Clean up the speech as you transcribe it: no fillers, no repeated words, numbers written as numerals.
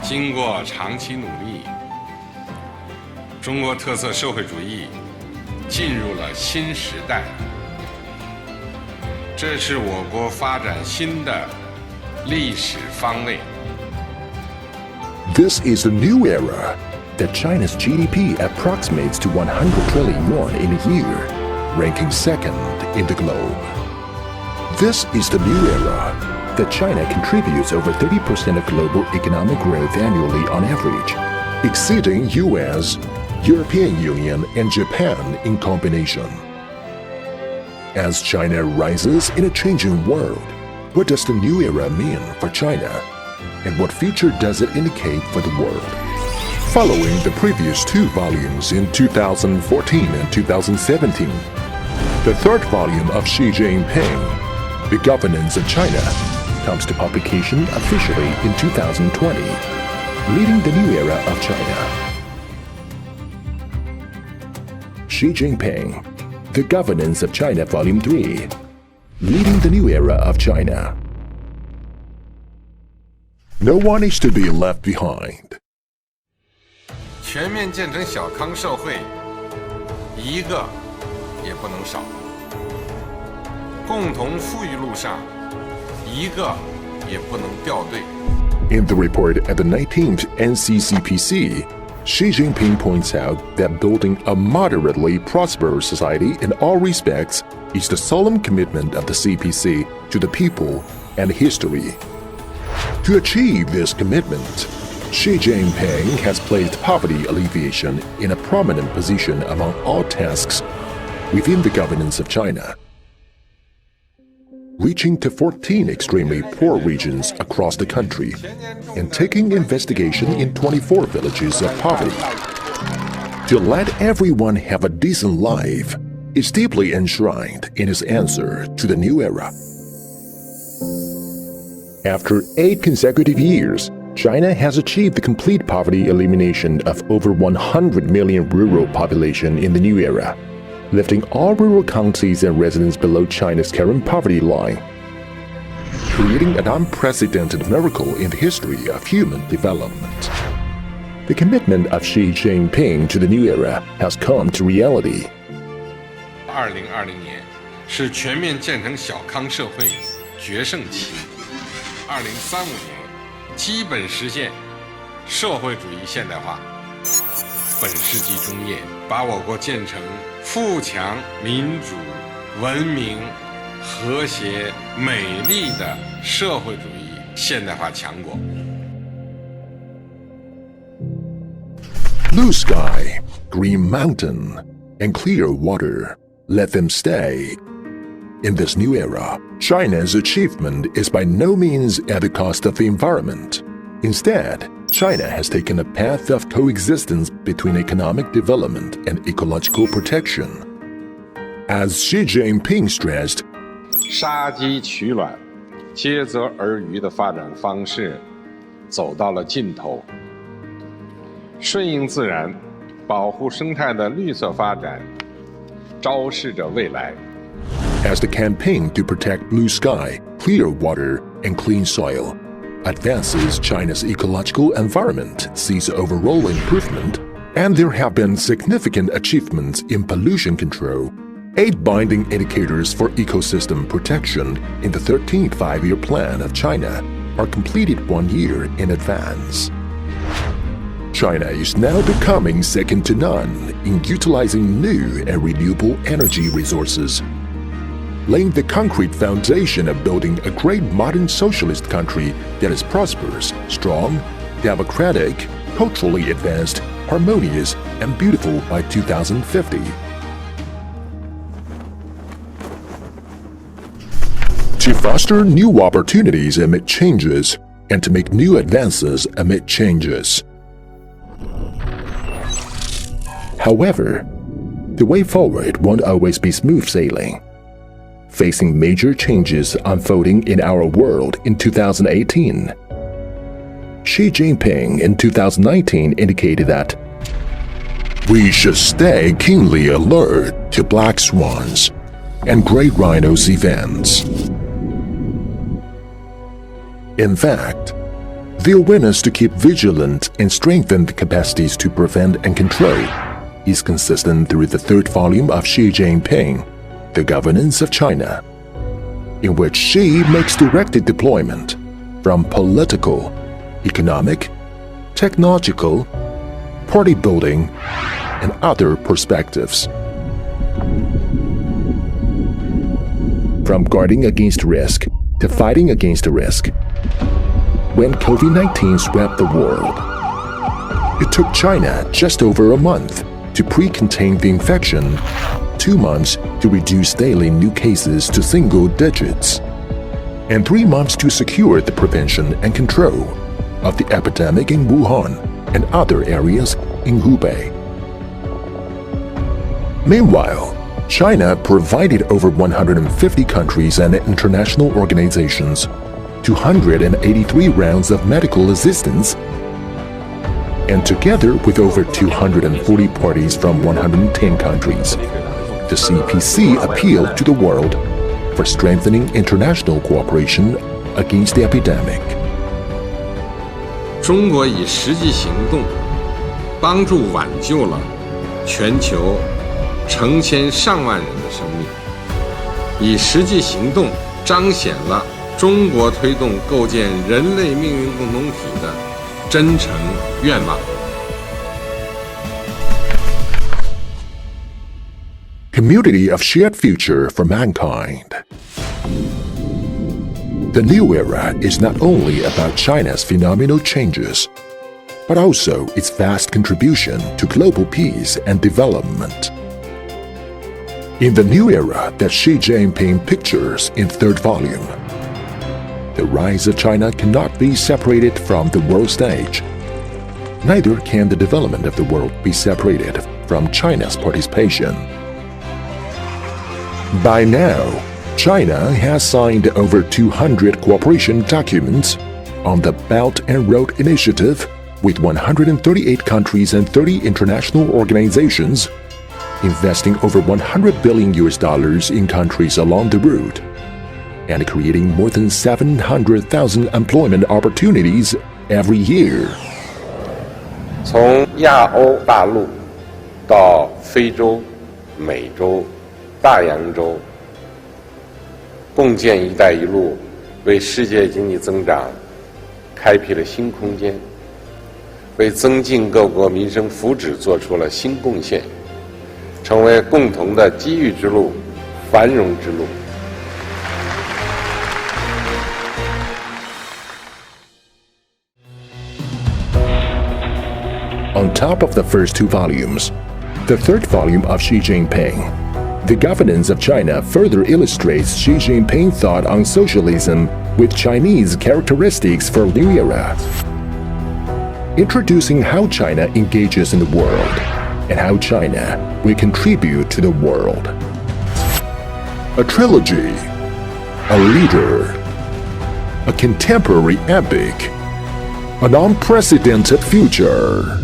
经过长期努力，中国特色社会主义进入了新时代。这是我国发展新的历史方位。This is a new era that China's GDP approximates to 100 trillion yuan in a year, ranking second in the globe. This is the new era that China contributes over 30% of global economic growth annually on average, exceeding US, European Union, and Japan in combination. As China rises in a changing world, what does the new era mean for China? And what future does it indicate for the world? Following the previous two volumes in 2014 and 2017, the third volume of Xi Jinping, The Governance of China, comes to publication officially in 2020, leading the new era of China. Xi Jinping, The Governance of China Volume 3, leading the new era of China. No one is to be left behind. 全面建成小康社会，一个也不能少。共同富裕路上，一个也不能掉队。In the report at the 19th IDCPC, Xi Jinping points out that building a moderately prosperous society in all respects is the solemn commitment of the CPC to the people and history. To achieve this commitment, Xi Jinping has placed poverty alleviation in a prominent position among all tasks within the governance of China, reaching to 14 extremely poor regions across the country and taking investigation in 24 villages of poverty. To let everyone have a decent life is deeply enshrined in his answer to the new era. After 8 consecutive years, China has achieved the complete poverty elimination of over 100 million rural population in the new era, lifting all rural counties and residents below China's current poverty line, creating an unprecedented miracle in the history of human development. The commitment of Xi Jinping to the new era has come to reality. 2020年是全面建成小康社会决胜期，2035年基本实现社会主义现代化。本世纪中叶，把我国建成富强、民主、文明、和谐、美丽的社会主义现代化强国。Blue sky, green mountain, and clear water, let them stay. In this new era, China's achievement is by no means at the cost of the environment. Instead, China has taken a path of coexistence between economic development and ecological protection. As Xi Jinping stressed, 杀鸡取卵、竭泽而渔的发展方式走到了尽头，顺应自然、保护生态的绿色发展昭示着未来。as the campaign to protect blue sky, clear water, and clean soil advances China's ecological environment sees overall improvement, and there have been significant achievements in pollution control. 8 binding indicators for ecosystem protection in the 13th Five-Year Plan of China are completed 1 year in advance. China is now becoming second to none in utilizing new and renewable energy resources, laying the concrete foundation of building a great modern socialist country that is prosperous, strong, democratic, culturally advanced, harmonious, and beautiful by 2050. To foster new opportunities amid changes and to make new advances amid changes. However, the way forward won't always be smooth sailing. Facing major changes unfolding in our world in 2018, Xi Jinping in 2019 indicated that we should stay keenly alert to black swans and great rhinos events. In fact, The awareness to keep vigilant and strengthen the capacities to prevent and control is consistent through the third volume of Xi Jinping, The Governance of China, in which Xi makes directed deployment from political, economic, technological, party building, and other perspectives. From guarding against risk to fighting against risk. When COVID-19 swept the world, it took China just over a month to pre-contain the infection, 2 months to reduce daily new cases to single digits, and 3 months to secure the prevention and control of the epidemic in Wuhan and other areas in Hubei. Meanwhile, China provided over 150 countries and international organizations 283 rounds of medical assistance, and together with over 240 parties from 110 countries, the CPC appealed to the world for strengthening international cooperation against the epidemic. 中国以实际行动帮助挽救了全球成千上万人的生命，以实际行动彰显了中国推动构建人类命运共同体的真诚愿望。Community of shared future for mankind. The new era is not only about China's phenomenal changes, but also its vast contribution to global peace and development. In the new era that Xi Jinping pictures in third volume, the rise of China cannot be separated from the world stage. Neither can the development of the world be separated from China's participation. By now, China has signed over 200 cooperation documents on the Belt and Road Initiative with 138 countries and 30 international organizations, investing over $100 billion in countries along the route, and creating more than 700,000 employment opportunities every year. 从亚欧大陆到非洲、美洲、大洋洲，共建“一带一路”，为世界经济增长开辟了新空间，为增进各国民生福祉做出了新贡献，成为共同的机遇之路、繁荣之路。 On top of the first 2 volumes, the third volume of Xi Jinping, The Governance of China, further illustrates Xi Jinping's thought on socialism with Chinese characteristics for new era, introducing how China engages in the world and how China will contribute to the world. A trilogy, a leader, a contemporary epic, an unprecedented future.